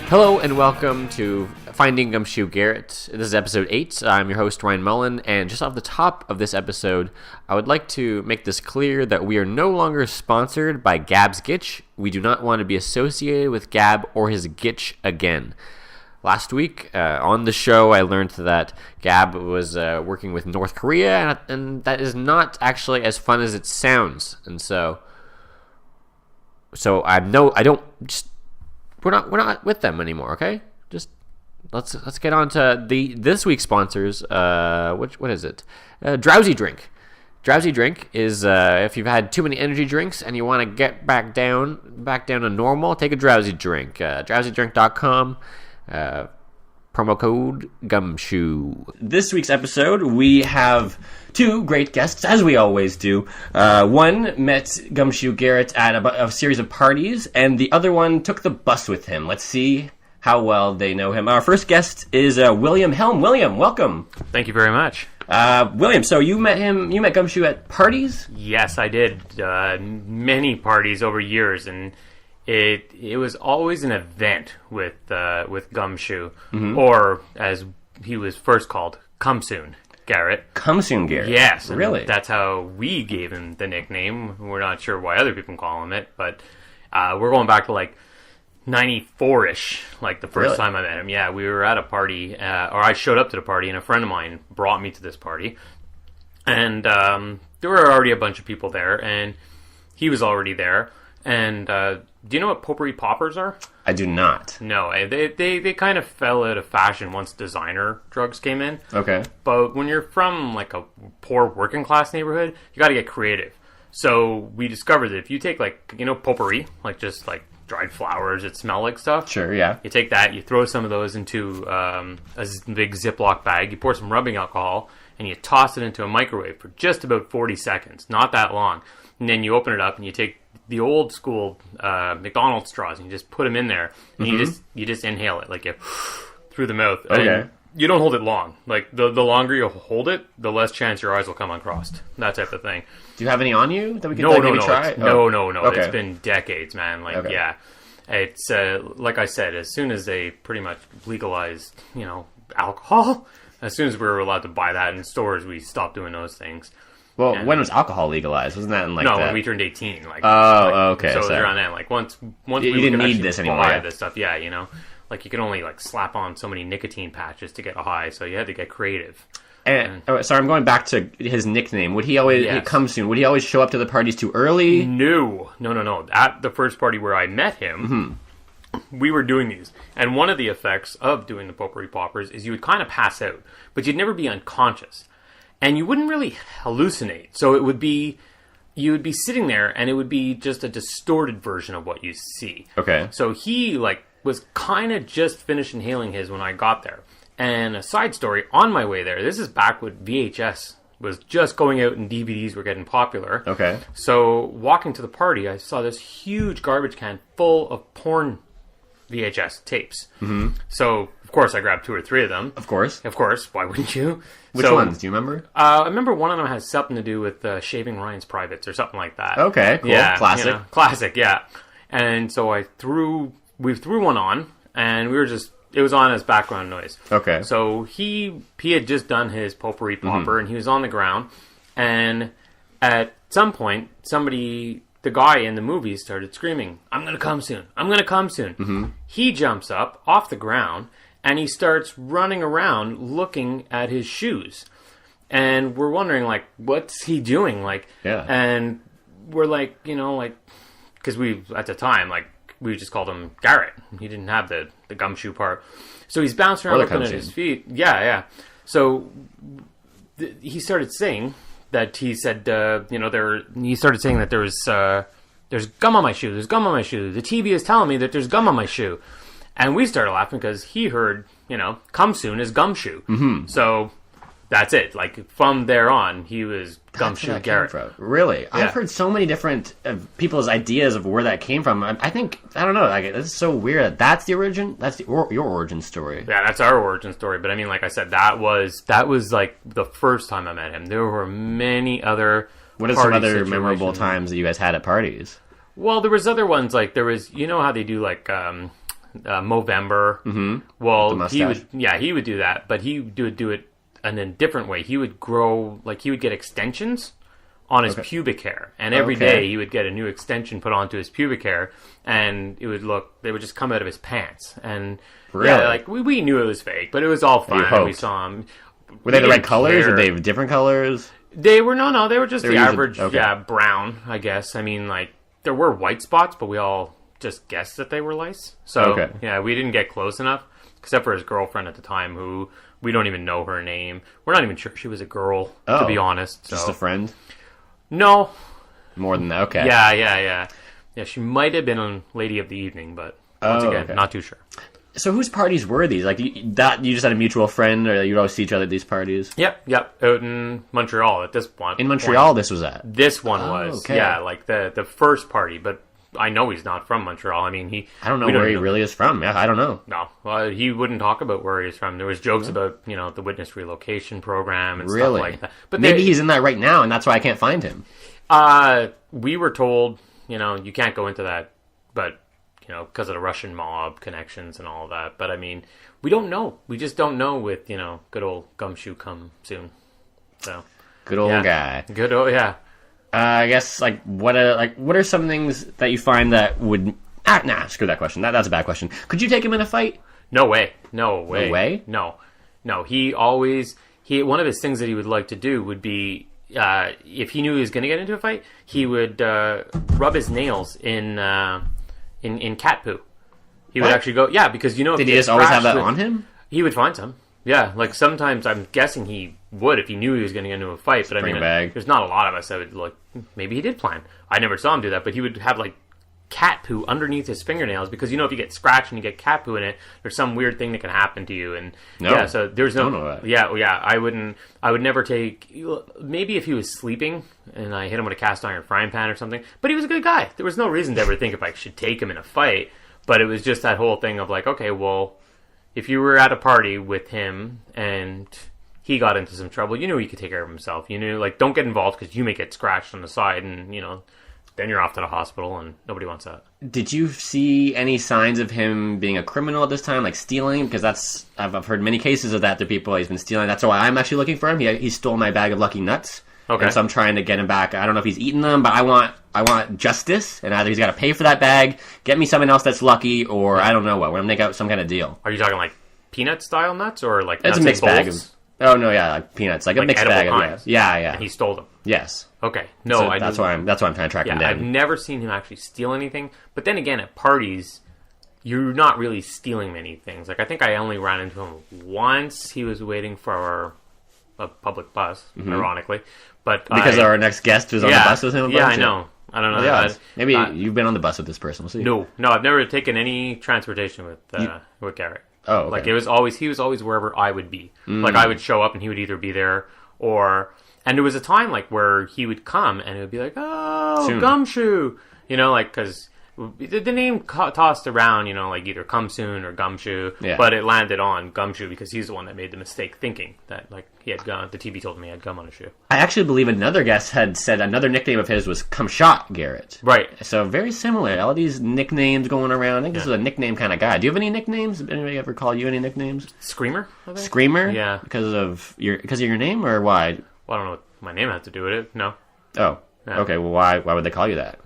Hello and welcome to Finding Gumshoe Garrett. This is episode 8. I'm your host, Ryan Mullen, and just off the top of this episode, I would like to make this clear that we are no longer sponsored by Gab's Gitch. We do not want to be associated with Gab or his Gitch again. Last week, on the show, I learned that Gab was working with North Korea, and that is not actually as fun as it sounds. And so we're not with them anymore. Okay, just let's get on to this week's sponsors. What is it? Drowsy Drink. Drowsy Drink is if you've had too many energy drinks and you want to get back down to normal, take a Drowsy Drink. DrowsyDrink.com. Promo code Gumshoe. This week's episode, we have two great guests, as we always do. One met Gumshoe Garrett at a series of parties, and the other one took the bus with him. Let's see how well they know him. Our first guest is William Helm. William, welcome. Thank you very much. William, so you met Gumshoe at parties? Yes, I did. Many parties over years, and it was always an event with Gumshoe, or as he was first called, Gumshoe Garrett. Gumshoe Garrett? Yes. Really? That's how we gave him the nickname. We're not sure why other people call him it, but we're going back to like 94-ish, like the first time I met him. Yeah, we were at a party, or I showed up to the party, and a friend of mine brought me to this party. And there were already a bunch of people there, and he was already there. And do you know what potpourri poppers are? I do not. No, they kind of fell out of fashion once designer drugs came in. Okay. But when you're from like a poor working class neighborhood, you got to get creative. So we discovered that if you take potpourri, like just like dried flowers that smell like stuff. Sure, yeah. You take that, you throw some of those into a big Ziploc bag, you pour some rubbing alcohol, and you toss it into a microwave for just about 40 seconds, not that long. And then you open it up and you take the old school McDonald's straws and you just put them in there and you just inhale it like you through the mouth. Okay. And you don't hold it long. Like the longer you hold it, the less chance your eyes will come uncrossed. That type of thing. Do you have any on you that we could maybe try? No. Okay. It's been decades, man. Yeah. It's like I said, as soon as they pretty much legalized, alcohol, as soon as we were allowed to buy that in stores, we stopped doing those things. Well, when was alcohol legalized? Wasn't that in when we turned 18. Okay. So around then, once you we didn't could need this anymore. buy this stuff, you could only slap on so many nicotine patches to get a high, so you had to get creative. And sorry, I'm going back to his nickname. Would he always come soon? Would he always show up to the parties too early? No. At the first party where I met him, we were doing these, and one of the effects of doing the potpourri poppers is you would kind of pass out, but you'd never be unconscious. And you wouldn't really hallucinate. So you would be sitting there and it would be just a distorted version of what you see. Okay. So he was kind of just finished inhaling his when I got there. And a side story, on my way there, this is back when VHS was just going out and DVDs were getting popular. Okay. So walking to the party, I saw this huge garbage can full of porn VHS tapes. So, of course, I grabbed 2 or 3 of them. Of course. Why wouldn't you? Which ones? Do you remember? I remember one of them has something to do with shaving Ryan's privates or something like that. Okay, cool. Yeah, classic. Classic, yeah. And so we threw one on, and it was on as background noise. Okay. So he had just done his potpourri popper, and he was on the ground, and at some point, the guy in the movie started screaming, "I'm going to come soon. I'm going to come soon." He jumps up off the ground and he starts running around looking at his shoes. And we're wondering, what's he doing? And we're because at the time, we just called him Garrett. He didn't have the gumshoe part. So he's bouncing around looking at his feet. Yeah. So he started saying that he said, he started saying that there's gum on my shoe. There's gum on my shoe. The TV is telling me that there's gum on my shoe. And we started laughing because he heard, come soon is Gumshoe. So that's it. From there on, he was Gumshoe Garrett. Really? Yeah. I've heard so many different people's ideas of where that came from. I don't know. It's so weird. That's the origin? That's your origin story. Yeah, that's our origin story. But like I said, that was the first time I met him. There were many other What are some other memorable times that you guys had at parties? Well, there was other ones. There was, how they do Movember. Mm-hmm. Well, he would do that, but he would do it in a different way. He would grow, like he would get extensions on his pubic hair, and every day he would get a new extension put onto his pubic hair, and they would just come out of his pants. And like we knew it was fake, but it was all fine. We saw him. Were they the right colors? Or they have different colors? They were they were just the average, brown, I guess. I mean, like there were white spots, but we all just guessed that they were lice. So we didn't get close enough, except for his girlfriend at the time, who we don't even know her name. We're not even sure she was a girl, to be honest. Just a friend? No. More than that, okay. Yeah, she might have been a lady of the evening, but once again, not too sure. So whose parties were these? Like, you just had a mutual friend, or you'd always see each other at these parties? Yep. Out in Montreal at this point. In Montreal this was at? This one was. Okay. Yeah, like the first party, but I know he's not from Montreal. I mean, I don't know where he really is from. Yeah, I don't know. No, well, he wouldn't talk about where he's from. There was jokes about, the witness relocation program and stuff like that. But maybe he's in that right now, and that's why I can't find him. We were told, you can't go into that, but, because of the Russian mob connections and all of that. But, I mean, we don't know. We just don't know with, good old Gumshoe come soon. So good old guy. Good old, yeah. I guess, what are some things that you find that would... screw that question. That's a bad question. Could you take him in a fight? No way. No way. No way? No. He always... one of his things that he would like to do would be... if he knew he was going to get into a fight, he would rub his nails in cat poo. He would actually go... Yeah, because, Did he just always have that on him? He would find some. Yeah, like sometimes I'm guessing he would if he knew he was going to get into a fight. But there's not a lot of us that would maybe he did plan. I never saw him do that, but he would have cat poo underneath his fingernails because if you get scratched and you get cat poo in it, there's some weird thing that can happen to you. And so there's no. Don't know that. Yeah. I would never take. Maybe if he was sleeping and I hit him with a cast iron frying pan or something. But he was a good guy. There was no reason to ever think if I should take him in a fight. But it was just that whole thing of okay, well. If you were at a party with him and he got into some trouble, you knew he could take care of himself. You knew, don't get involved because you may get scratched on the side and, then you're off to the hospital and nobody wants that. Did you see any signs of him being a criminal at this time, like stealing? Because I've heard many cases of that to people. He's been stealing. That's why I'm actually looking for him. He stole my bag of Lucky Nuts. Okay. And so I'm trying to get him back. I don't know if he's eaten them, but I want justice, and either he's got to pay for that bag, get me something else that's lucky, or I don't know what. We're gonna make out some kind of deal. Are you talking peanut style nuts or it's nuts a mixed bag of? Oh no, yeah, peanuts, a mixed bag of yeah. And he stole them. Yes. Okay. No, so that's why I'm trying to track him down. I've never seen him actually steal anything. But then again, at parties, you're not really stealing many things. I think I only ran into him once. He was waiting for a public bus, ironically. But because our next guest was on the bus with him. I know. I don't know. Yeah, maybe you've been on the bus with this person. We'll see. No, I've never taken any transportation with Garrett. Oh, okay. He was always wherever I would be. I would show up and he would either be there and there was a time where he would come and it would be oh, Gumshoe, because the name tossed around, either Come Soon or Gumshoe, but it landed on Gumshoe because he's the one that made the mistake thinking that he had gum. The TV told him he had gum on his shoe. I actually believe another guest had said another nickname of his was Come Shot Garrett. Right. So very similar. All these nicknames going around. I think this is a nickname kind of guy. Do you have any nicknames? Anybody ever call you any nicknames? Screamer, I think. Screamer? Yeah. Because of your name or why? Well, I don't know what my name had to do with it. No. Oh. Yeah. Okay. Well, why would they call you that?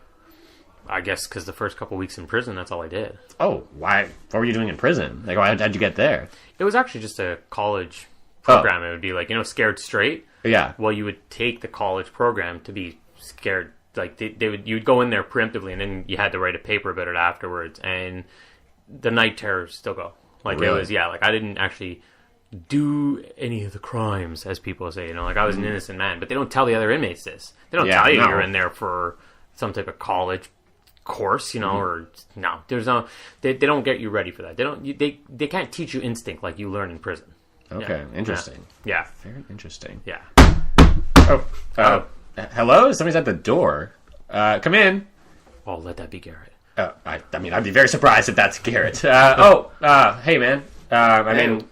I guess because the first couple weeks in prison, that's all I did. Oh, why? What were you doing in prison? How'd you get there? It was actually just a college program. It would be Scared Straight. Yeah. Well, you would take the college program to be scared. You'd go in there preemptively, and then you had to write a paper about it afterwards. And the night terrors still go. Really? It was, I didn't actually do any of the crimes, as people say. I was an innocent man, but they don't tell the other inmates this. They don't tell you you're in there for some type of college course, or no. There's no. They don't get you ready for that. They don't. They can't teach you instinct like you learn in prison. Okay, interesting. Yeah, very interesting. Yeah. Hello. Somebody's at the door. Come in. Oh, let that be Garrett. I mean, I'd be very surprised if that's Garrett. Hey, man.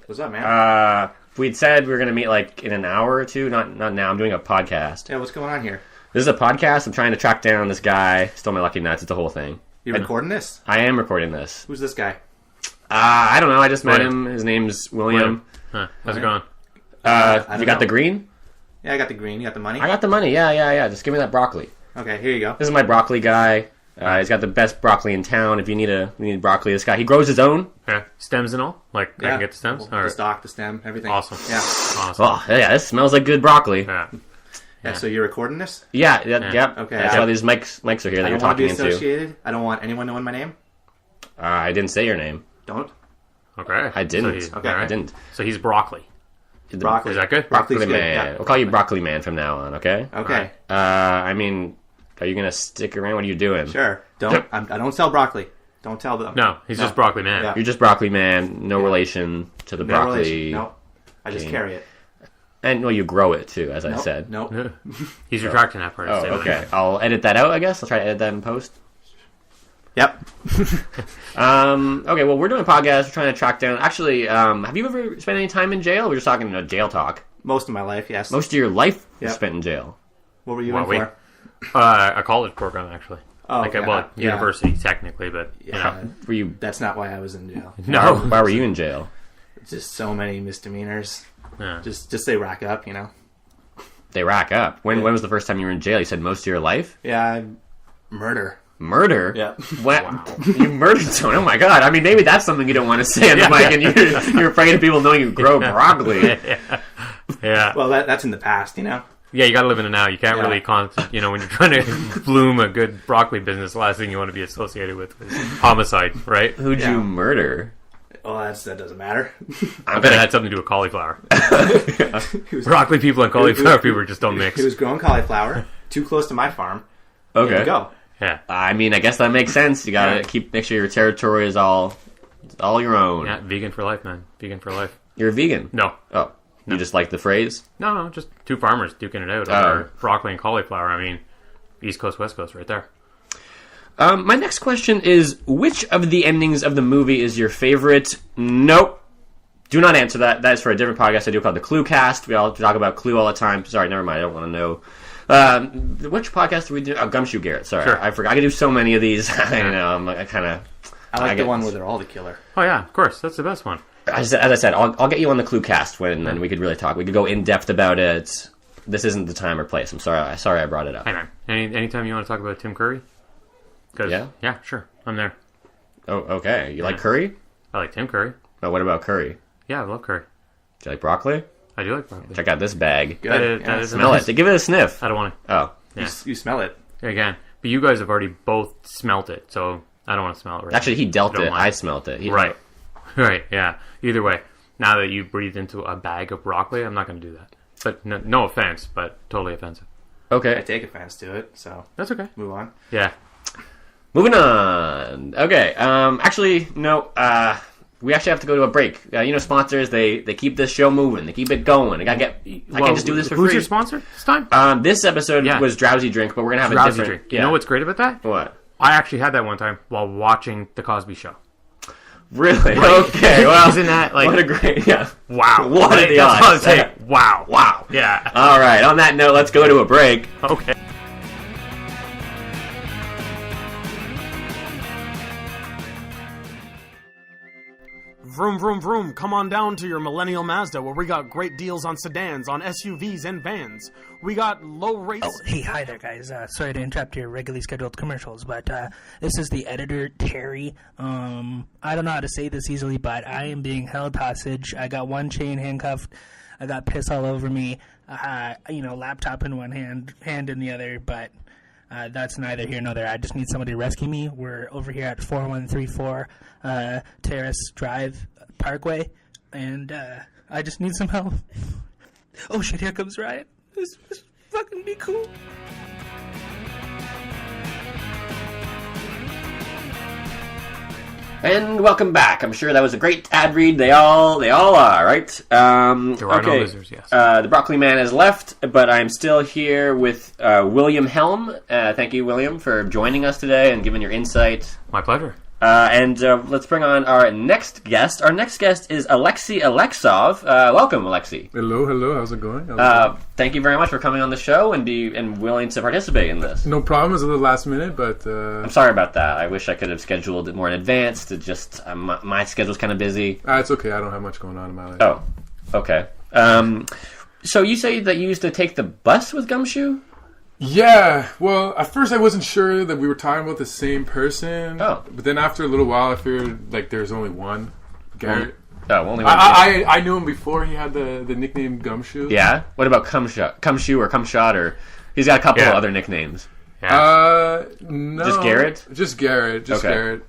What's up, man? We'd said we were going to meet in an hour or two. Not now. I'm doing a podcast. Yeah, what's going on here? This is a podcast. I'm trying to track down this guy. Stole my Lucky Nuts. It's the whole thing. You recording this? I am recording this. Who's this guy? I don't know. I just met him. His name's William. Huh. How's it going? You got the green? Yeah, I got the green. You got the money? I got the money. Yeah. Just give me that broccoli. Okay, here you go. This is my broccoli guy. He's got the best broccoli in town. If you need broccoli, this guy. He grows his own. Yeah. Stems and all? Like, I can get the stems? The stalk, the stem, everything. Awesome. Yeah. Awesome. Oh, yeah, this smells like good broccoli. Yeah, so you're recording this? Yeah. Okay. That's why these mics are here that you're talking into. Associated. I don't want anyone knowing my name. I didn't say your name. Don't? Okay. I didn't. I didn't. So he's broccoli. Broccoli. Is that good? Broccoli good, Man. yeah. We'll call you Broccoli Man from now on, okay? Okay. I mean, are you going to stick around? What are you doing? Sure. I don't sell broccoli. Don't tell them. No, he's just Broccoli Man. Yeah. You're just Broccoli Man. No relation to the broccoli. No. I just carry it. And, well, you grow it, too, as I said. Nope. He's retracting that part. Oh, okay. I'll edit that out, I guess. I'll try to edit that in post. Yep. Okay, well, we're doing a podcast. We're trying to track down... Actually, have you ever spent any time in jail? We're just talking jail talk. Most of my life, yes. Most of your life was spent in jail. What were you in for? A college program, actually. Oh, okay. University, technically, but, Were you... That's not why I was in jail. No. Why were you in jail? Just so many misdemeanors. Yeah. Just they rack up, They rack up. When was the first time you were in jail? You said most of your life? Yeah, murder. Murder? Yeah. What? Wow. You murdered someone? Oh my god. I mean, maybe that's something you don't want to say on the mic, and you're afraid of people knowing you grow broccoli. Yeah. Well, that's in the past, Yeah, you got to live in the now. You can't really, when you're trying to bloom a good broccoli business, the last thing you want to be associated with is homicide, right? Who'd you murder? Well, that doesn't matter. I bet it had something to do with cauliflower. Broccoli people and cauliflower people just don't mix. He was growing cauliflower too close to my farm. Okay. There you go. Yeah. I mean, I guess that makes sense. You gotta make sure your territory is all your own. Yeah, vegan for life, man. Vegan for life. You're a vegan? No. Oh. You just like the phrase? No, just two farmers duking it out over broccoli and cauliflower. I mean, East Coast, West Coast, right there. My next question is, which of the endings of the movie is your favorite? Nope. Do not answer that. That is for a different podcast I do called the Clue Cast. We all talk about Clue all the time. Sorry, never mind. I don't want to know. Which podcast do we do? Oh, Gumshoe Garrett. Sorry. Sure. I forgot. I can do so many of these. I know. I like the one where they're all the killer. Oh, yeah, of course. That's the best one. As I said, I'll get you on the Clue Cast and we could really talk. We could go in depth about it. This isn't the time or place. I'm sorry. I brought it up. Hey, man. Anytime you want to talk about Tim Curry? Yeah, sure. I'm there. Oh, okay. You like curry? I like Tim Curry. Oh, what about curry? Yeah, I love curry. Do you like broccoli? I do like broccoli. Check out this bag. Good. That is Smell it. Give it a sniff. I don't want to. Oh. Yeah. You smell it. Again. But you guys have already both smelt it, so I don't want to smell it right Actually, he dealt now. it. I smelt it. Right. Right, yeah. Either way, now that you breathed into a bag of broccoli, I'm not going to do that. But no offense, but totally offensive. Okay. I take offense to it, so... That's okay. Move on. Yeah. Moving on. Okay. Actually, no. We actually have to go to a break. Sponsors, they keep this show moving. They keep it going. I can't just do this for free. Who's your sponsor this time? This episode was Drowsy Drink, but we're going to have a different... Drink. You know what's great about that? What? I actually had that one time while watching The Cosby Show. Really? Okay, well... Isn't that like... What a great... Yeah. Wow. What are the odds? That's all I'm saying. Wow. Wow. Yeah. All right, on that note, let's go to a break. Okay. Vroom, vroom, vroom. Come on down to your Millennial Mazda where we got great deals on sedans, on SUVs, and vans. We got low rates... Oh, hey, hi there, guys. Sorry to interrupt your regularly scheduled commercials, but this is the editor, Terry. I don't know how to say this easily, but I am being held hostage. I got one chain handcuffed. I got piss all over me. Laptop in one hand in the other, but... that's neither here nor there. I just need somebody to rescue me. We're over here at 4134 Terrace Drive Parkway, and I just need some help. Oh shit, here comes Ryan. This fucking be cool. And welcome back. I'm sure that was a great ad read. They all are, right? There are no losers, yes. The Broccoli Man has left, but I'm still here with William Helm. Thank you, William, for joining us today and giving your insight. My pleasure. And let's bring on our next guest. Our next guest is Alexei Alexov. Welcome, Alexei. Hello. How's it going? Thank you very much for coming on the show and willing to participate in this. No problem. It's a little last minute, but... I'm sorry about that. I wish I could have scheduled it more in advance. To just my schedule's kind of busy. It's okay. I don't have much going on in my life. Oh, okay. So you say that you used to take the bus with Gumshoe? Yeah. Well, at first I wasn't sure that we were talking about the same person. Oh. But then after a little while, I figured like there's only one. Garrett. Only one. I knew him before he had the nickname Gumshoe. Yeah? What about Cumshoe or Cumshot? Or he's got a couple of other nicknames. No. Just Garrett? Just Garrett. Garrett.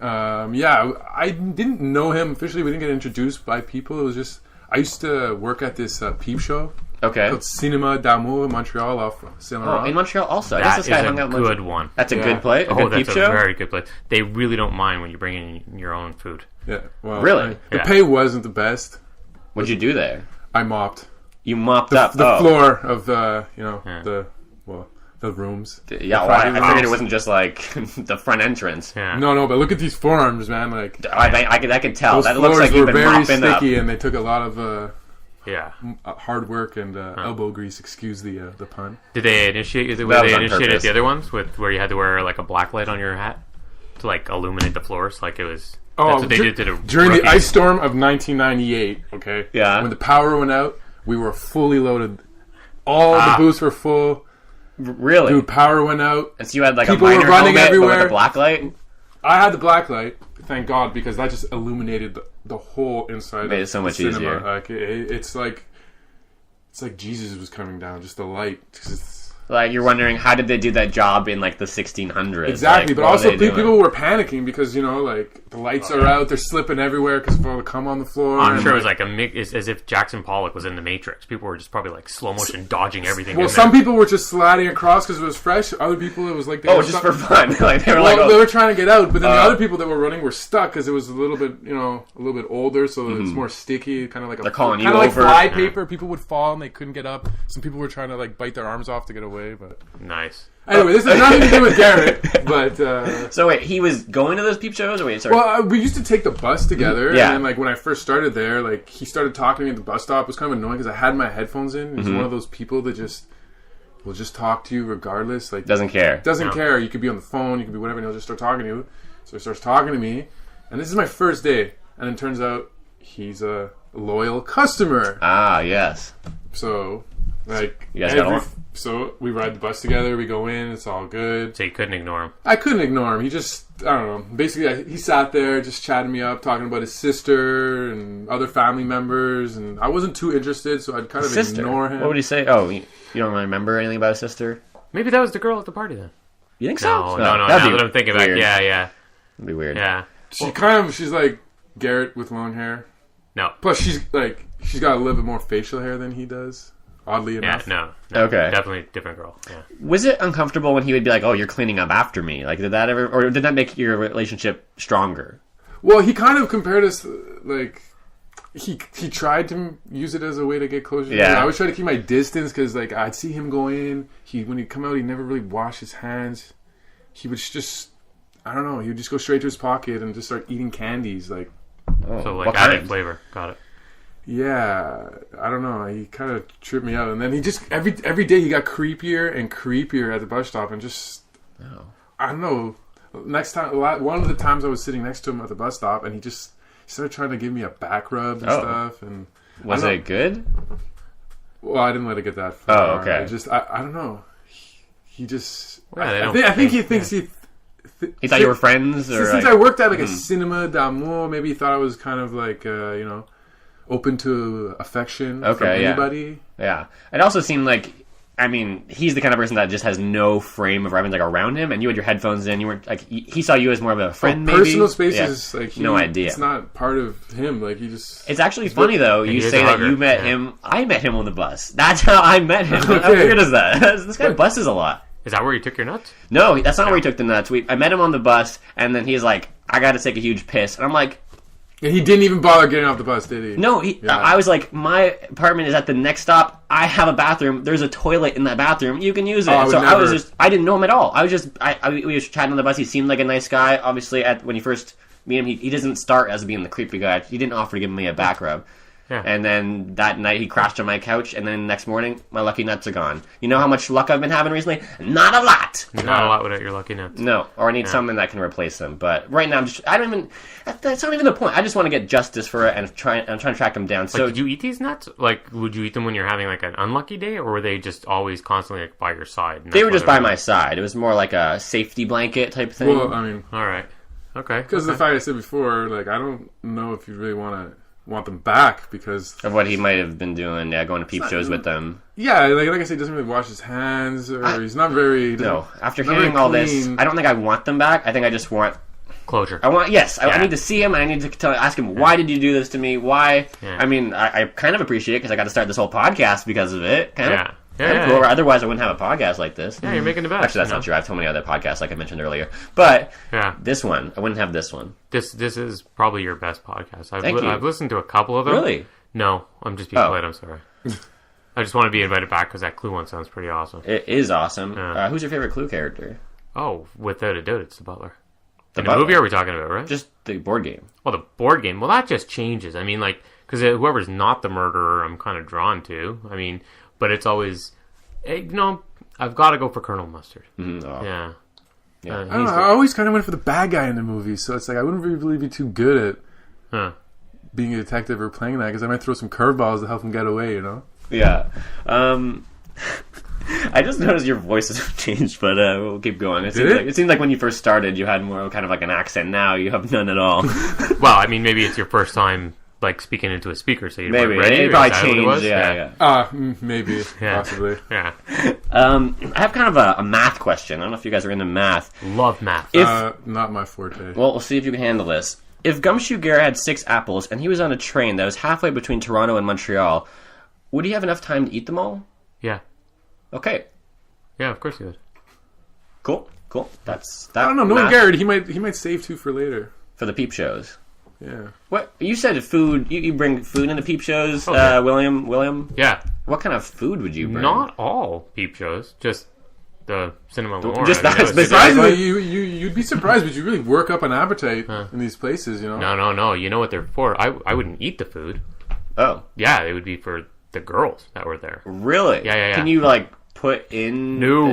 I didn't know him officially. We didn't get introduced by people. It was just... I used to work at this peep show. Okay. Called Cinema d'Amour in Montreal off Saint Laurent. In Montreal also. I guess this guy hung out in Montreal. Good one. That's a good play? That's a very good place. They really don't mind when you bring in your own food. Yeah. Well, really? The pay wasn't the best. What'd you do there? I mopped. You mopped up the floor of the rooms. I figured it wasn't just like the front entrance. Yeah. No, but look at these forearms, man. Like I could tell. Those That looks like floors you've were been very mopping sticky, up. and they took a lot of hard work and elbow grease. Excuse the pun. Did they initiate you the way they initiated the other ones, where you had to wear like a black light on your hat to like illuminate the floors? Like it was. That's what they did to the during rookies. the ice storm of 1998. Okay. Yeah. When the power went out, we were fully loaded. All the booths were full. Really? Dude, power went out. And so you had like people a minor were running helmet, everywhere. but with a black light? I had the black light, thank God, because that just illuminated the whole inside. Made it so much cinema. easier. Like it's like Jesus was coming down. Just the light. Like you're wondering how did they do that job in like the 1600s? Exactly, like, but also people were panicking because like the lights are out, they're slipping everywhere because of all the cum on the floor. I'm sure it was like a mix, as if Jackson Pollock was in the Matrix. People were just probably like slow motion dodging everything. Well, some people were just sliding across because it was fresh. Other people, it was like they were just for fun. Like they were they were trying to get out, but then the other people that were running were stuck because it was a little bit older, so it's more sticky, kind of like like fly paper. People would fall and they couldn't get up. Some people were trying to like bite their arms off to get away, but. Nice. Anyway, this has nothing to do with Garrett, but... So wait, he was going to those peep shows? Or wait, sorry. Well, we used to take the bus together, yeah. And then, when I first started there, he started talking to me at the bus stop. It was kind of annoying because I had my headphones in. He's one of those people that will just talk to you regardless. Doesn't care. Doesn't care. You could be on the phone, you could be whatever, and he'll just start talking to you. So he starts talking to me, and this is my first day, and it turns out he's a loyal customer. Ah, yes. So... you guys got along? So we ride the bus together. We go in. It's all good. So you couldn't ignore him. I couldn't ignore him. He just, I don't know. Basically, he sat there just chatting me up, talking about his sister and other family members, and I wasn't too interested, so I'd kind of ignore him. What would he say? Oh, you don't really remember anything about his sister? Maybe that was the girl at the party then. You think so? No. Now that I'm thinking back, yeah. That'd be weird. Yeah. She's like Garrett with long hair. No. Plus, she's got a little bit more facial hair than he does. Oddly enough. Yeah, no. Okay. Definitely a different girl. Yeah. Was it uncomfortable when he would be like, "Oh, you're cleaning up after me"? Like, did that make your relationship stronger? Well, he kind of compared us, he tried to use it as a way to get closer. Yeah. I always try to keep my distance because, I'd see him go in. When he'd come out, he'd never really wash his hands. He would just, I don't know, he would just go straight to his pocket and just start eating candies, So, added flavor. Got it. Yeah, I don't know. He kind of tripped me out, and then he just every day he got creepier and creepier at the bus stop, and just I don't know. Next time, one of the times I was sitting next to him at the bus stop, and he started trying to give me a back rub and stuff. And was it good? Well, I didn't let it get that far. Oh, okay. I don't know. He just. Yeah, I think he thinks he. He thought you were friends, or since I worked at a Cinema d'Amour, maybe he thought I was kind of open to affection from anybody. Yeah. It also seemed like, he's the kind of person that just has no frame of reference around him, and you had your headphones in. You were he saw you as more of a friend. Maybe personal space is no idea. It's not part of him. He just. It's actually funny though. You say that you met him. I met him on the bus. That's how I met him. How weird is that? This guy buses a lot. Is that where you took your nuts? No, that's not where he took the nuts. I met him on the bus, and then he's like, "I got to take a huge piss," and I'm like. And he didn't even bother getting off the bus, did he? No, I was like, my apartment is at the next stop I have a bathroom. There's a toilet in that bathroom. You can use it. Oh, So never. I didn't know him at all. We were chatting on the bus. He seemed like a nice guy. Obviously, when you first meet him, he doesn't start as being the creepy guy. He didn't offer to give me a back rub. Yeah. And then that night he crashed on my couch, and then next morning my lucky nuts are gone. You know how much luck I've been having recently? Not a lot. Not a lot without your lucky nuts. No, or I need something that can replace them. But right now, that's not even the point. I just want to get justice for it, and I'm trying to track them down. So Did you eat these nuts? Like, would you eat them when you're having like an unlucky day, or were they just always constantly like by your side? they were just by my side. It was more like a safety blanket type thing. Well, I mean, All right. Okay. because of the fact I said before, like, I don't know if you really want them back because of what he might have been doing, going to peep shows with them. yeah, like I said, he doesn't really wash his hands, or he's not very. No, after not hearing very all this, clean. I don't think I want them back. I think I just want. Closure. I need to see him, and I need to ask him, why did you do this to me? Why? Yeah. I mean, I kind of appreciate it because I got to start this whole podcast because of it. Kind of Yeah, cool. yeah. Otherwise, I wouldn't have a podcast like this. Yeah, you're making the best. Actually, that's not true. I have so many other podcasts, like I mentioned earlier. But Yeah. this one, I wouldn't have this one. This is probably your best podcast. Thank you. I've listened to a couple of them. Really? No, I'm just being Oh. polite. I'm sorry. I just want to be invited back because that Clue one sounds pretty awesome. It is awesome. Yeah. Who's your favorite Clue character? Oh, without a doubt, it's the Butler. The In Butler. the movie, are we talking about, right? Just the board game. Well, the board game. Well, that just changes. I mean, like, because whoever's not the murderer, I'm kind of drawn to. I mean, but it's always, I've got to go for Colonel Mustard. Mm-hmm. Oh. Yeah. Yeah. I don't know, I always kind of went for the bad guy in the movie, so it's like I wouldn't really be too good at being a detective or playing that because I might throw some curveballs to help him get away, you know? Yeah. I just noticed your voice has changed, but we'll keep going. It seemed like when you first started, you had more kind of like an accent. Now you have none at all. Well, I mean, maybe it's your first time, like, speaking into a speaker, so you Maybe. weren't ready. It Is probably that what it changed. was? Yeah. Maybe, Yeah. possibly. Yeah. I have kind of a math question. I don't know if you guys are into math. Love math. Not my forte. Well, we'll see if you can handle this. If Gumshoe Garrett had 6 apples and he was on a train that was halfway between Toronto and Montreal, would he have enough time to eat them all? Yeah. Okay. Yeah, of course you would. Cool. That's that. I don't know. Knowing math Garrett, he might save 2 for later. for the peep shows. Yeah. What you said? Food. You bring food into peep shows, yeah. William. Yeah. What kind of food would you bring? Not all peep shows, just the cinema lore. Just I mean, that was- Surprisingly, you'd be surprised, but you really work up an appetite in these places, you know? No. You know what they're for. I wouldn't eat the food. Oh, Yeah, it would be for the girls that were there. really? Yeah. Can you like put in? No.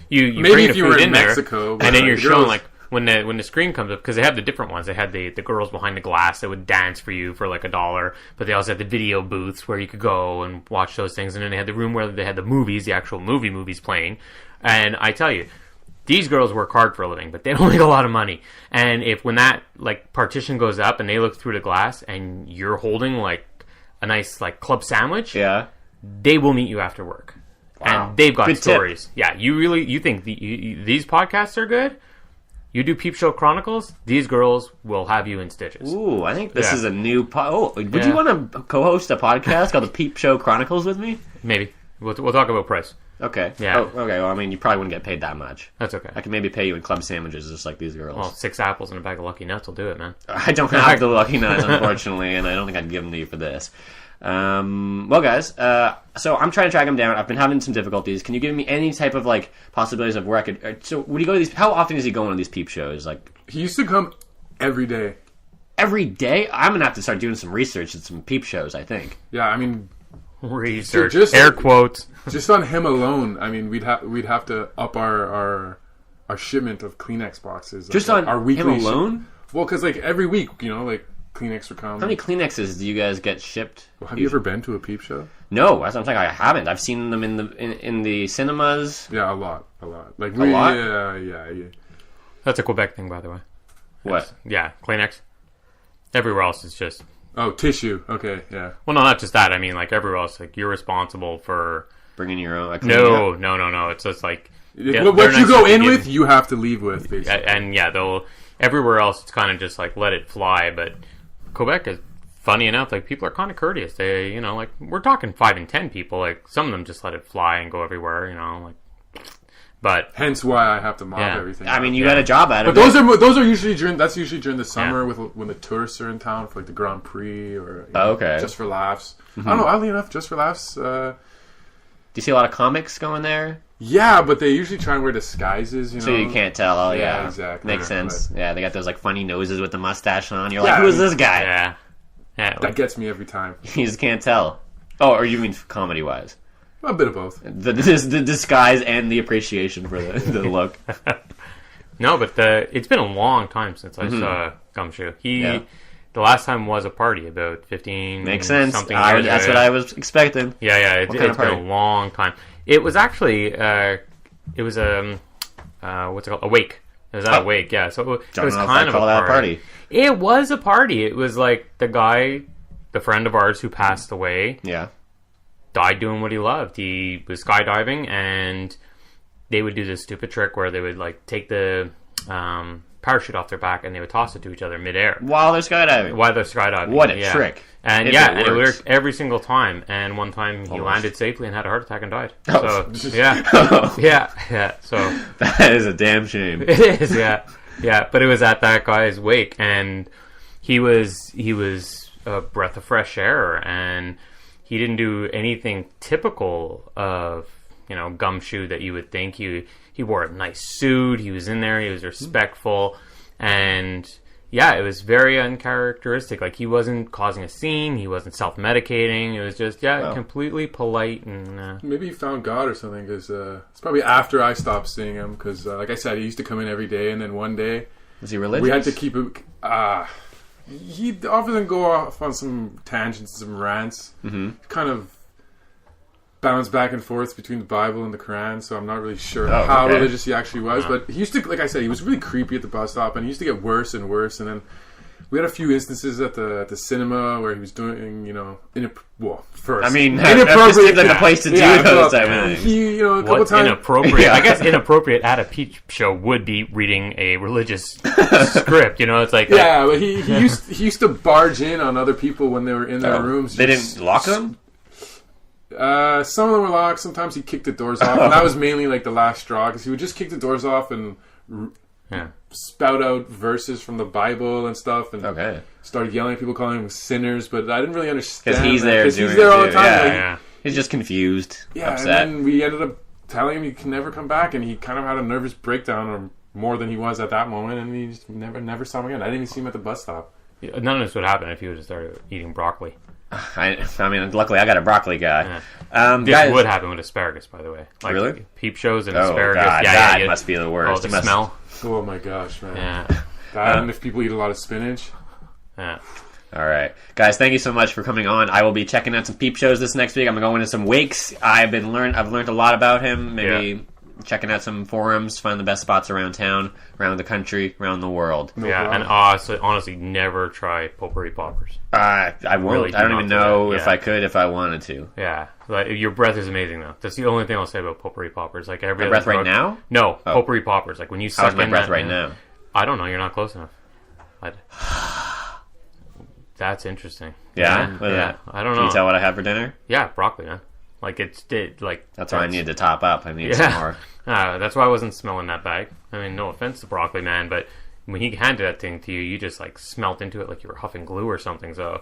You Maybe bring if the you food were in in there, Mexico, but and then like you're the shown girls- like when the screen comes up, because they had the different ones. They had the girls behind the glass that would dance for you for like $1, but they also had the video booths where you could go and watch those things, and then they had the room where they had the movies, the actual movies playing. And I tell you, these girls work hard for a living, but they don't make a lot of money. And when that like partition goes up and they look through the glass, and you're holding like a nice like club sandwich, Yeah. they will meet you after work. Wow. And they've got Good tip. stories. Yeah, you think these podcasts are good? You do Peep Show Chronicles, these girls will have you in stitches. Ooh, I think this Yeah. is a new. Would Yeah. you want to co-host a podcast called the Peep Show Chronicles with me? Maybe. We'll talk about price. Okay. Yeah. Oh, okay. Well, I mean, you probably wouldn't get paid that much. That's okay. I can maybe pay you in club sandwiches, just like these girls. Well, 6 apples and a bag of Lucky Nuts will do it, man. I don't have the Lucky Nuts, unfortunately, and I don't think I'd give them to you for this. Well, guys, so I'm trying to track him down. I've been having some difficulties. Can you give me any type of like possibilities of where I could? So, would he go to these? How often is he going to these peep shows? Like He used to come every day. every day? I'm gonna have to start doing some research at some peep shows. I think. Yeah, I mean, Research. Just- Air quotes. just on him alone, I mean, we'd have to up our shipment of Kleenex boxes. Like, Just on our weekly him alone? Well, because like every week, you know, like Kleenex would come. How many Kleenexes do you guys get shipped? Have you ever been to a peep show? No, that's what I'm saying. I haven't. I've seen them in the cinemas. Yeah, a lot. Like A lot? Yeah. That's a Quebec thing, by the way. What? Yeah, Kleenex. Everywhere else is just... Oh, tissue. Okay, yeah. Well, no, not just that. I mean, like, everywhere else, like, you're responsible for... Bringing your own. No. It's just like... yeah, What they're you nice go to in give- with, you have to leave with, basically. And yeah, they'll... Everywhere else, it's kind of just like, let it fly. But Quebec is, funny enough, like, people are kind of courteous. They, you know, like, we're talking 5 and 10 people. Like, some of them just let it fly and go everywhere, you know, like... But... Hence why I have to mop Yeah. everything. I mean, up. you got a job at it. But those are usually during the summer when the tourists are in town for like the Grand Prix or Oh, okay. just for laughs. I don't know. Oddly enough, just for laughs, you see a lot of comics going there? Yeah, but they usually try and wear disguises, you know. So you can't tell. Oh, Yeah, yeah. exactly. Makes sense. But- Yeah, they got those like funny noses with the mustache on. You're Yeah, like, who is I mean- this guy? Yeah. Yeah. That gets me every time. You just can't tell. Oh, or you mean comedy-wise? A bit of both. The disguise and the appreciation for the look. No, but it's been a long time since I saw Gumshoe. The last time was a party about 15 Makes sense. something That's years what ago. I was expecting. Yeah, What kind of it's been party? a long time. It was actually it was what's it called? A wake. It was at a wake, yeah. So it Don't was know if kind I'd of call a that a party. party. It was a party. It was like the friend of ours who passed away, Yeah. died doing what he loved. He was skydiving, and they would do this stupid trick where they would like take the parachute off their back and they would toss it to each other midair While they're skydiving. while they're skydiving. What a yeah. trick. And If yeah, it and it works. worked every single time. And one time he landed safely and had a heart attack and died. Oh. So yeah, yeah. So That is a damn shame. it is, yeah. But it was at that guy's wake, and he was a breath of fresh air, and he didn't do anything typical of Gumshoe that you would think. He wore a nice suit. He was in there. He was respectful, and yeah, it was very uncharacteristic. Like, he wasn't causing a scene. He wasn't self-medicating. It was just completely polite and. Maybe he found God or something, because it's probably after I stopped seeing him, because like I said, he used to come in every day, and then one day Was he religious? we had to keep him. He'd often go off on some tangents, some rants, kind of bounce back and forth between the Bible and the Quran, so I'm not really sure how okay. religious he actually was, but he used to, like I said, he was really creepy at the bus stop, and he used to get worse and worse, and then we had a few instances at the cinema where he was doing, first. I mean, inappropriate. that seems like the place to do those type of things. He, a couple What's times. inappropriate? Yeah. I guess inappropriate at a peep show would be reading a religious script. It's like Yeah, but he used to barge in on other people when they were in their rooms. They just- didn't lock them? Some of them were locked. Sometimes he kicked the doors off, and that was mainly like the last straw, because he would just kick the doors off and spout out verses from the Bible and stuff, and Okay. started yelling at people, calling them sinners. But I didn't really understand Because he's that, there 'cause doing he's there all it the too. time. Yeah, like, yeah. He's just confused, yeah, upset. and then we ended up telling him he can never come back, and he kind of had a nervous breakdown, or more than he was at that moment, and we just never saw him again. I didn't even see him at the bus stop. None of this would happen if he would have started eating broccoli. I mean, luckily I got a broccoli guy. This Guys, would happen with asparagus, by the way. Like, Really? Peep shows and oh asparagus. god, yeah, that must be the worst. Oh, the You must- smell. Oh my gosh, man! Yeah, That, and if people eat a lot of spinach. yeah. All right, guys, thank you so much for coming on. I will be checking out some peep shows this next week. I'm going to some wakes. I've learned a lot about him. Maybe checking out some forums, find the best spots around town, around the country, around the world. Yeah, and honestly, never try potpourri poppers. I won't. Really I don't do even not do know that. if Yeah. I could, if I wanted to. Yeah, like, your breath is amazing though. That's the only thing I'll say about potpourri poppers. Like every My other breath right drug- now? No, potpourri poppers. Like when you suck How's my in breath that- right now? I don't know. You're not close enough. That's interesting. Yeah? Look at yeah. that. I don't Can know. you tell what I have for dinner? Yeah, broccoli, man. Like That's why I need to top up. I need some more. That's why I wasn't smelling that bag. I mean, no offense to broccoli, man, but when he handed that thing to you, you just like smelt into it like you were huffing glue or something. So